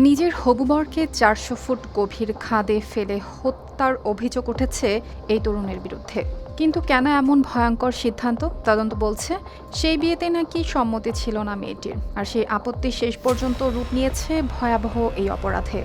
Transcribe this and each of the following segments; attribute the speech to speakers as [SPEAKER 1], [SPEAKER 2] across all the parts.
[SPEAKER 1] নিজের হবু বরকে ৪০০ ফুট গভীর খাদে ফেলে হত্যার অভিযোগ উঠেছে এই তরুণের বিরুদ্ধে। কিন্তু কেন এমন ভয়ঙ্কর সিদ্ধান্ত? তদন্ত বলছে সেই বিয়েতে নাকি সম্মতি ছিল না মেয়েটির, আর সেই আপত্তি শেষ পর্যন্ত রূপ নিয়েছে ভয়াবহ এই অপরাধে।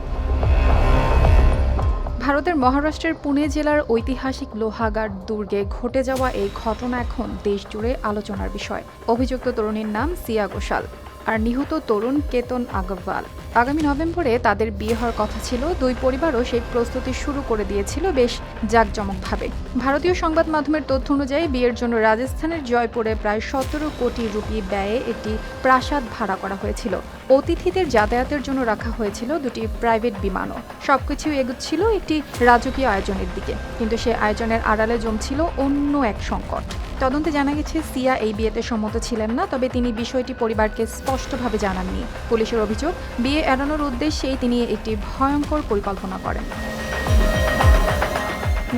[SPEAKER 1] ভারতের মহারাষ্ট্রের পুনে জেলার ঐতিহাসিক লোহাগাড় দুর্গে ঘটে যাওয়া এই ঘটনা এখন দেশজুড়ে আলোচনার বিষয়। অভিযুক্ত তরুণীর নাম সিয়া ঘোষাল আর নিহত তরুণ কেতন আগরওয়াল। আগামী নভেম্বরে তাদের বিয়ে হওয়ার কথা ছিল। দুই পরিবারও সেই প্রস্তুতি শুরু করে দিয়েছিল বেশ জাঁকজমকভাবে। ভারতীয় সংবাদ মাধ্যমের তথ্য অনুযায়ী বিয়ের জন্য রাজস্থানের জয়পুরে প্রায় ১৭ কোটি রুপি ব্যয়ে একটি প্রাসাদ ভাড়া করা হয়েছিল। অতিথিদের যাতায়াতের জন্য রাখা হয়েছিল দুটি প্রাইভেট বিমানও। সবকিছু এগুচ্ছিল একটি রাজকীয় আয়োজনের দিকে, কিন্তু সে আয়োজনের আড়ালে জমছিল অন্য এক সংকট। তদন্তে জানা গেছে সিয়া এই বিয়েতে সম্মত ছিলেন না, তবে তিনি বিষয়টি পরিবারকে স্পষ্টভাবে জানাননি। পুলিশের অভিযোগ, বিয়ে এড়ানোর উদ্দেশ্যেই তিনি একটি ভয়ঙ্কর পরিকল্পনা করেন।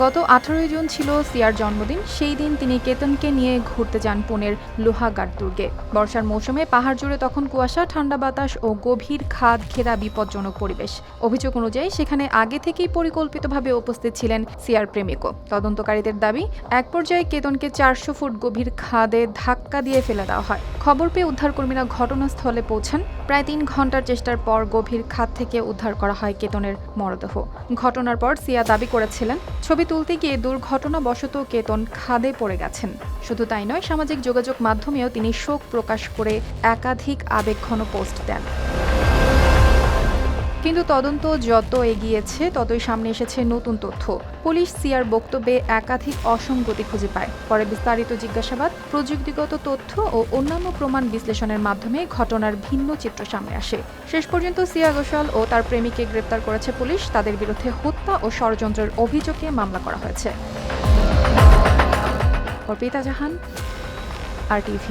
[SPEAKER 1] গত ১৮ জুন ছিল সিয়ার জন্মদিন। সেই দিন তিনি কেতনকে নিয়ে ঘুরতে যান পুনের লোহাগাড় দুর্গে। বর্ষার মৌসুমে পাহাড় জুড়ে তখন কুয়াশা, ঠান্ডা বাতাস ও গভীর খাদ ঘেরা বিপজ্জনক পরিবেশ। অভিযোগ অনুযায়ী সেখানে আগে থেকেই পরিকল্পিতভাবে উপস্থিত ছিলেন সিয়ার প্রেমিকও। তদন্তকারীদের দাবি, এক পর্যায়ে কেতনকে ৪০০ ফুট গভীর খাদে ধাক্কা দিয়ে ফেলে দেওয়া হয়। খবর পেয়ে উদ্ধারকর্মীরা ঘটনাস্থলে পৌঁছান। প্রায় ৩ ঘন্টার চেষ্টার পর গভীর খাদ থেকে উদ্ধার করা হয় কেতনের মরদেহ। ঘটনার পর সিয়া দাবি করেছিলেন, ছবি তুলতে গিয়ে দুর্ঘটনাবশত কেতন খাদে পড়ে গেছেন। শুধু তাই নয়, সামাজিক যোগাযোগ মাধ্যমেও তিনি শোক প্রকাশ করে একাধিক আবেগঘন পোস্ট দেন। কিন্তু তদন্ত যত এগিয়েছে ততই সামনে এসেছে নতুন তথ্য। পুলিশ সিয়ার বক্তব্যে একাধিক অসঙ্গতি খুঁজে পায়। পরে বিস্তারিত জিজ্ঞাসাবাদ, প্রযুক্তিগত তথ্য ও অন্যান্য প্রমাণ বিশ্লেষণের মাধ্যমে ঘটনার ভিন্ন চিত্র সামনে আসে। শেষ পর্যন্ত সিয়া ঘোষাল ও তার প্রেমিককে গ্রেপ্তার করেছে পুলিশ। তাদের বিরুদ্ধে হত্যা ও ষড়যন্ত্রের অভিযোগে মামলা করা হয়েছে। অর্পিতা জাহান, RTV।